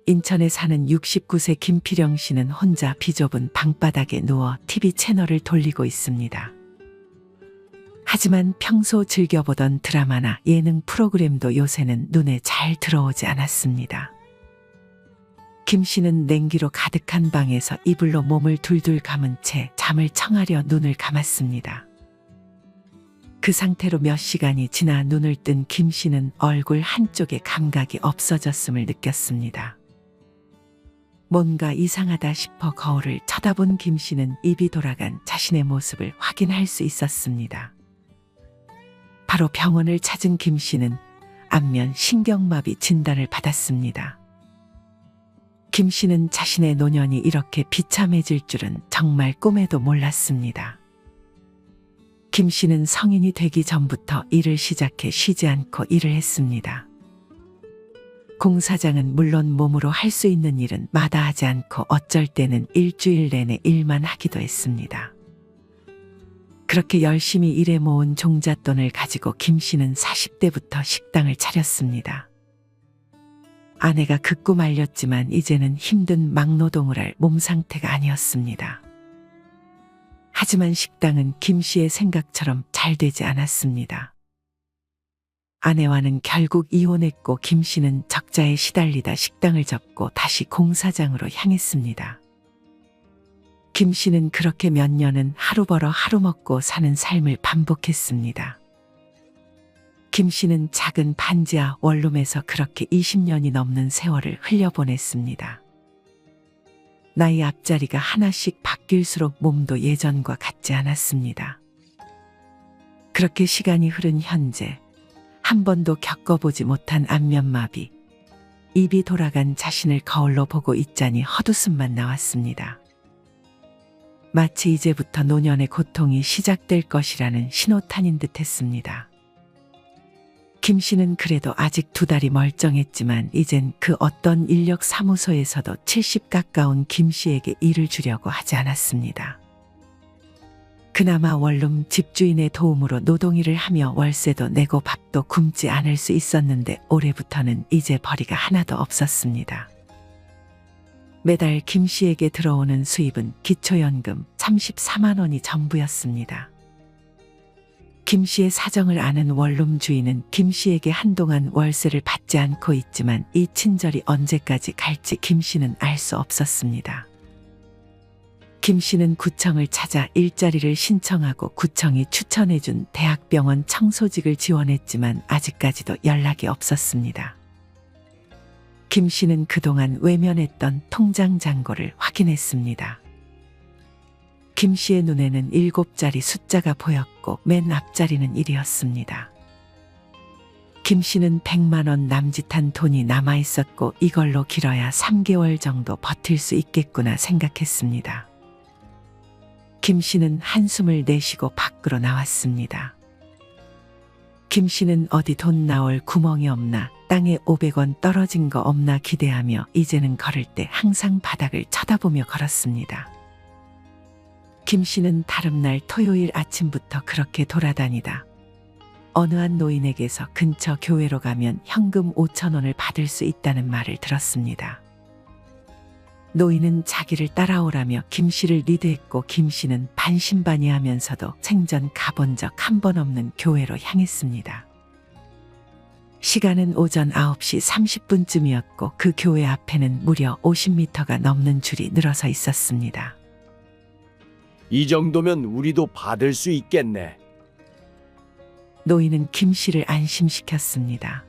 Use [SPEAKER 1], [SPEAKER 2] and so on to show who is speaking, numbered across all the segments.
[SPEAKER 1] 인천에 사는 69세 김필영 씨는 혼자 비좁은 방바닥에 누워 TV 채널을 돌리고 있습니다. 하지만 평소 즐겨보던 드라마나 예능 프로그램도 요새는 눈에 잘 들어오지 않았습니다. 김 씨는 냉기로 가득한 방에서 이불로 몸을 둘둘 감은 채 잠을 청하려 눈을 감았습니다. 그 상태로 몇 시간이 지나 눈을 뜬 김 씨는 얼굴 한쪽에 감각이 없어졌음을 느꼈습니다. 뭔가 이상하다 싶어 거울을 쳐다본 김 씨는 입이 돌아간 자신의 모습을 확인할 수 있었습니다. 바로 병원을 찾은 김 씨는 안면 신경마비 진단을 받았습니다. 김 씨는 자신의 노년이 이렇게 비참해질 줄은 정말 꿈에도 몰랐습니다. 김 씨는 성인이 되기 전부터 일을 시작해 쉬지 않고 일을 했습니다. 공사장은 물론 몸으로 할 수 있는 일은 마다하지 않고 어쩔 때는 일주일 내내 일만 하기도 했습니다. 그렇게 열심히 일해 모은 종잣돈을 가지고 김 씨는 40대부터 식당을 차렸습니다. 아내가 극구 말렸지만 이제는 힘든 막노동을 할 몸 상태가 아니었습니다. 하지만 식당은 김 씨의 생각처럼 잘 되지 않았습니다. 아내와는 결국 이혼했고 김 씨는 적자에 시달리다 식당을 접고 다시 공사장으로 향했습니다. 김 씨는 그렇게 몇 년은 하루 벌어 하루 먹고 사는 삶을 반복했습니다. 김 씨는 작은 반지하 원룸에서 그렇게 20년이 넘는 세월을 흘려보냈습니다. 나이 앞자리가 하나씩 바뀔수록 몸도 예전과 같지 않았습니다. 그렇게 시간이 흐른 현재 한 번도 겪어보지 못한 안면마비, 입이 돌아간 자신을 거울로 보고 있자니 헛웃음만 나왔습니다. 마치 이제부터 노년의 고통이 시작될 것이라는 신호탄인 듯 했습니다. 김 씨는 그래도 아직 2다리 멀쩡했지만 이젠 그 어떤 인력 사무소에서도 70 가까운 김 씨에게 일을 주려고 하지 않았습니다. 그나마 원룸 집주인의 도움으로 노동일을 하며 월세도 내고 밥도 굶지 않을 수 있었는데 올해부터는 이제 벌이가 하나도 없었습니다. 매달 김 씨에게 들어오는 수입은 기초연금 34만 원이 전부였습니다. 김 씨의 사정을 아는 원룸 주인은 김 씨에게 한동안 월세를 받지 않고 있지만 이 친절이 언제까지 갈지 김 씨는 알 수 없었습니다. 김 씨는 구청을 찾아 일자리를 신청하고 구청이 추천해준 대학병원 청소직을 지원했지만 아직까지도 연락이 없었습니다. 김 씨는 그동안 외면했던 통장 잔고를 확인했습니다. 김 씨의 눈에는 7자리 숫자가 보였고 맨 앞자리는 1이었습니다. 김 씨는 100만 원 남짓한 돈이 남아있었고 이걸로 길어야 3개월 정도 버틸 수 있겠구나 생각했습니다. 김 씨는 한숨을 내쉬고 밖으로 나왔습니다. 김 씨는 어디 돈 나올 구멍이 없나, 땅에 500원 떨어진 거 없나 기대하며 이제는 걸을 때 항상 바닥을 쳐다보며 걸었습니다. 김 씨는 다름날 토요일 아침부터 그렇게 돌아다니다 어느 한 노인에게서 근처 교회로 가면 현금 5천 원을 받을 수 있다는 말을 들었습니다. 노인은 자기를 따라오라며 김 씨를 리드했고 김 씨는 반신반의하면서도 생전 가본 적 한 번 없는 교회로 향했습니다. 시간은 오전 9시 30분쯤이었고 그 교회 앞에는 무려 50m가 넘는 줄이 늘어서 있었습니다.
[SPEAKER 2] 이 정도면 우리도 받을 수 있겠네.
[SPEAKER 1] 노인은 김 씨를 안심시켰습니다.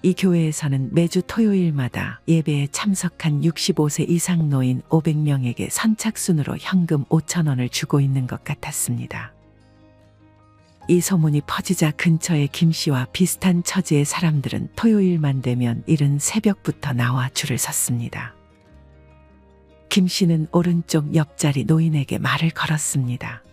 [SPEAKER 1] 이 교회에서는 매주 토요일마다 예배에 참석한 65세 이상 노인 500명에게 선착순으로 현금 5천 원을 주고 있는 것 같았습니다. 이 소문이 퍼지자 근처의 김 씨와 비슷한 처지의 사람들은 토요일만 되면 이른 새벽부터 나와 줄을 섰습니다. 김 씨는 오른쪽 옆자리 노인에게 말을 걸었습니다.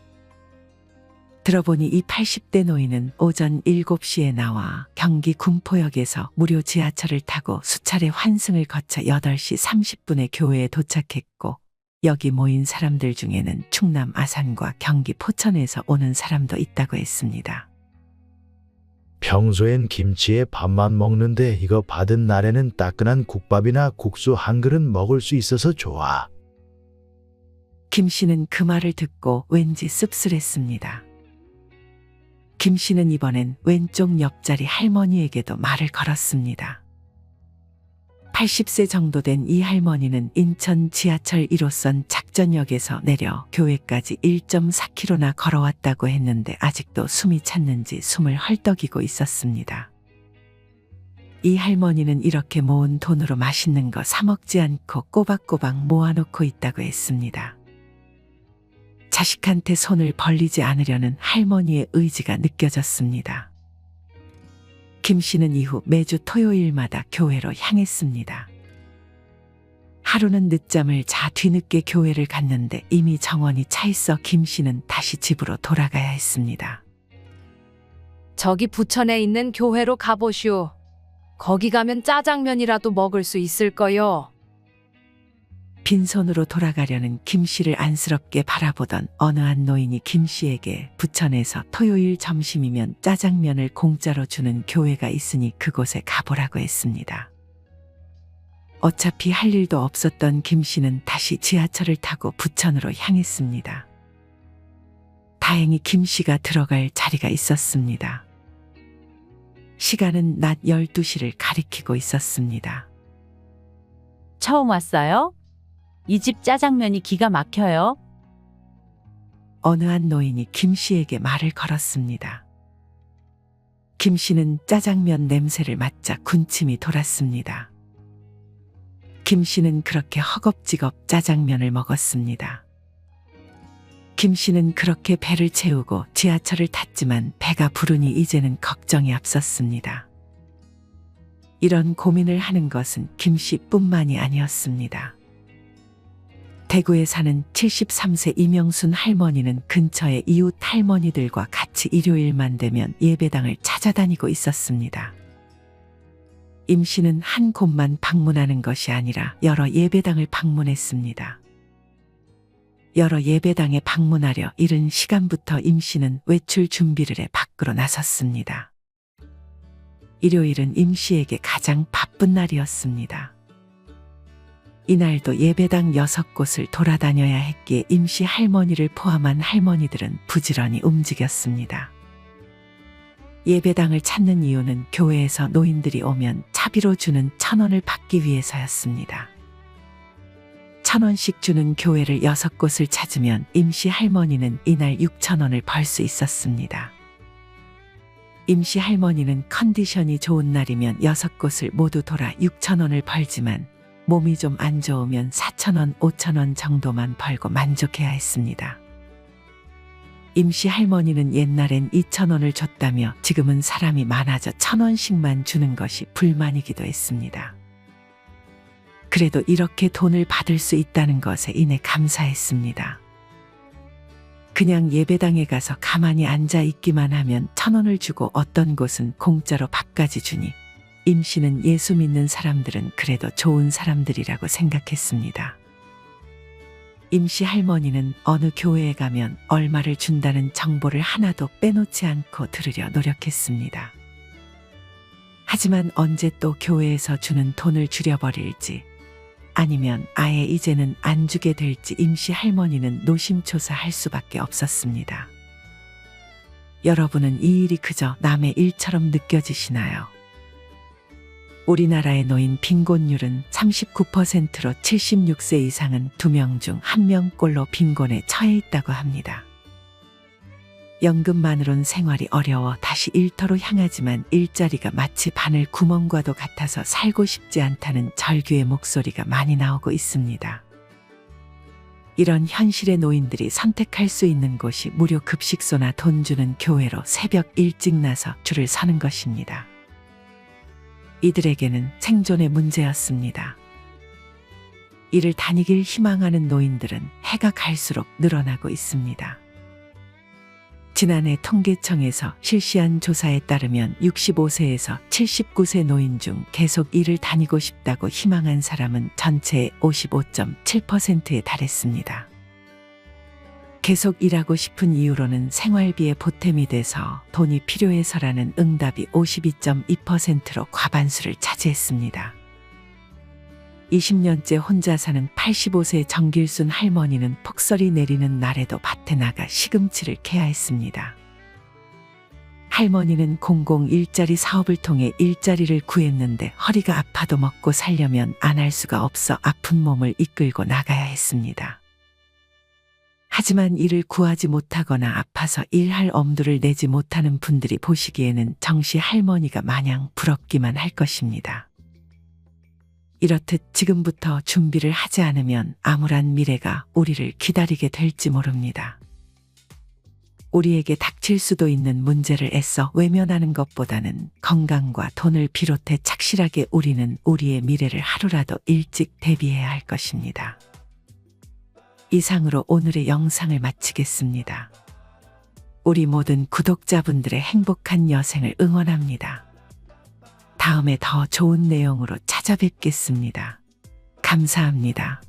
[SPEAKER 1] 들어보니 이 80대 노인은 오전 7시에 나와 경기 군포역에서 무료 지하철을 타고 수차례 환승을 거쳐 8시 30분에 교회에 도착했고 여기 모인 사람들 중에는 충남 아산과 경기 포천에서 오는 사람도 있다고 했습니다.
[SPEAKER 3] 평소엔 김치에 밥만 먹는데 이거 받은 날에는 따끈한 국밥이나 국수 한 그릇 먹을 수 있어서 좋아.
[SPEAKER 1] 김 씨는 그 말을 듣고 왠지 씁쓸했습니다. 김 씨는 이번엔 왼쪽 옆자리 할머니에게도 말을 걸었습니다. 80세 정도 된 이 할머니는 인천 지하철 1호선 작전역에서 내려 교회까지 1.4km나 걸어왔다고 했는데 아직도 숨이 찼는지 숨을 헐떡이고 있었습니다. 이 할머니는 이렇게 모은 돈으로 맛있는 거 사 먹지 않고 꼬박꼬박 모아놓고 있다고 했습니다. 자식한테 손을 벌리지 않으려는 할머니의 의지가 느껴졌습니다. 김 씨는 이후 매주 토요일마다 교회로 향했습니다. 하루는 늦잠을 자 뒤늦게 교회를 갔는데 이미 정원이 차 있어 김 씨는 다시 집으로 돌아가야 했습니다.
[SPEAKER 4] 저기 부천에 있는 교회로 가보시오. 거기 가면 짜장면이라도 먹을 수 있을 거요.
[SPEAKER 1] 빈손으로 돌아가려는 김 씨를 안쓰럽게 바라보던 어느 한 노인이 김 씨에게 부천에서 토요일 점심이면 짜장면을 공짜로 주는 교회가 있으니 그곳에 가보라고 했습니다. 어차피 할 일도 없었던 김 씨는 다시 지하철을 타고 부천으로 향했습니다. 다행히 김 씨가 들어갈 자리가 있었습니다. 시간은 낮 12시를 가리키고 있었습니다.
[SPEAKER 5] 처음 왔어요? 이 집 짜장면이 기가 막혀요.
[SPEAKER 1] 어느 한 노인이 김 씨에게 말을 걸었습니다. 김 씨는 짜장면 냄새를 맡자 군침이 돌았습니다. 김 씨는 그렇게 허겁지겁 짜장면을 먹었습니다. 김 씨는 그렇게 배를 채우고 지하철을 탔지만 배가 부르니 이제는 걱정이 앞섰습니다. 이런 고민을 하는 것은 김 씨뿐만이 아니었습니다. 대구에 사는 73세 이명순 할머니는 근처의 이웃 할머니들과 같이 일요일만 되면 예배당을 찾아다니고 있었습니다. 임 씨는 한 곳만 방문하는 것이 아니라 여러 예배당을 방문했습니다. 여러 예배당에 방문하려 이른 시간부터 임 씨는 외출 준비를 해 밖으로 나섰습니다. 일요일은 임 씨에게 가장 바쁜 날이었습니다. 이날도 예배당 6곳을 돌아다녀야 했기에 임 씨 할머니를 포함한 할머니들은 부지런히 움직였습니다. 예배당을 찾는 이유는 교회에서 노인들이 오면 차비로 주는 1,000원을 받기 위해서였습니다. 1,000원씩 주는 교회를 6곳을 찾으면 임 씨 할머니는 이날 6,000원을 벌 수 있었습니다. 임 씨 할머니는 컨디션이 좋은 날이면 6곳을 모두 돌아 6,000원을 벌지만 몸이 좀 안 좋으면 4,000원, 5,000원 정도만 벌고 만족해야 했습니다. 임 씨 할머니는 옛날엔 2,000원을 줬다며 지금은 사람이 많아져 1,000원씩만 주는 것이 불만이기도 했습니다. 그래도 이렇게 돈을 받을 수 있다는 것에 이내 감사했습니다. 그냥 예배당에 가서 가만히 앉아 있기만 하면 1,000원을 주고 어떤 곳은 공짜로 밥까지 주니 임 씨는 예수 믿는 사람들은 그래도 좋은 사람들이라고 생각했습니다. 임 씨 할머니는 어느 교회에 가면 얼마를 준다는 정보를 하나도 빼놓지 않고 들으려 노력했습니다. 하지만 언제 또 교회에서 주는 돈을 줄여버릴지 아니면 아예 이제는 안 주게 될지 임 씨 할머니는 노심초사할 수밖에 없었습니다. 여러분은 이 일이 그저 남의 일처럼 느껴지시나요? 우리나라의 노인 빈곤율은 39%로 76세 이상은 2명 중 1명꼴로 빈곤에 처해 있다고 합니다. 연금만으론 생활이 어려워 다시 일터로 향하지만 일자리가 마치 바늘 구멍과도 같아서 살고 싶지 않다는 절규의 목소리가 많이 나오고 있습니다. 이런 현실의 노인들이 선택할 수 있는 곳이 무료 급식소나 돈 주는 교회로 새벽 일찍 나서 줄을 서는 것입니다. 이들에게는 생존의 문제였습니다. 이를 다니길 희망하는 노인들은 해가 갈수록 늘어나고 있습니다. 지난해 통계청에서 실시한 조사에 따르면 65세에서 79세 노인 중 계속 일을 다니고 싶다고 희망한 사람은 전체의 55.7%에 달했습니다. 계속 일하고 싶은 이유로는 생활비에 보탬이 돼서 돈이 필요해서라는 응답이 52.2%로 과반수를 차지했습니다. 20년째 혼자 사는 85세 정길순 할머니는 폭설이 내리는 날에도 밭에 나가 시금치를 캐야 했습니다. 할머니는 공공 일자리 사업을 통해 일자리를 구했는데 허리가 아파도 먹고 살려면 안 할 수가 없어 아픈 몸을 이끌고 나가야 했습니다. 하지만 일을 구하지 못하거나 아파서 일할 엄두를 내지 못하는 분들이 보시기에는 정씨 할머니가 마냥 부럽기만 할 것입니다. 이렇듯 지금부터 준비를 하지 않으면 암울한 미래가 우리를 기다리게 될지 모릅니다. 우리에게 닥칠 수도 있는 문제를 애써 외면하는 것보다는 건강과 돈을 비롯해 착실하게 우리는 우리의 미래를 하루라도 일찍 대비해야 할 것입니다. 이상으로 오늘의 영상을 마치겠습니다. 우리 모든 구독자분들의 행복한 여생을 응원합니다. 다음에 더 좋은 내용으로 찾아뵙겠습니다. 감사합니다.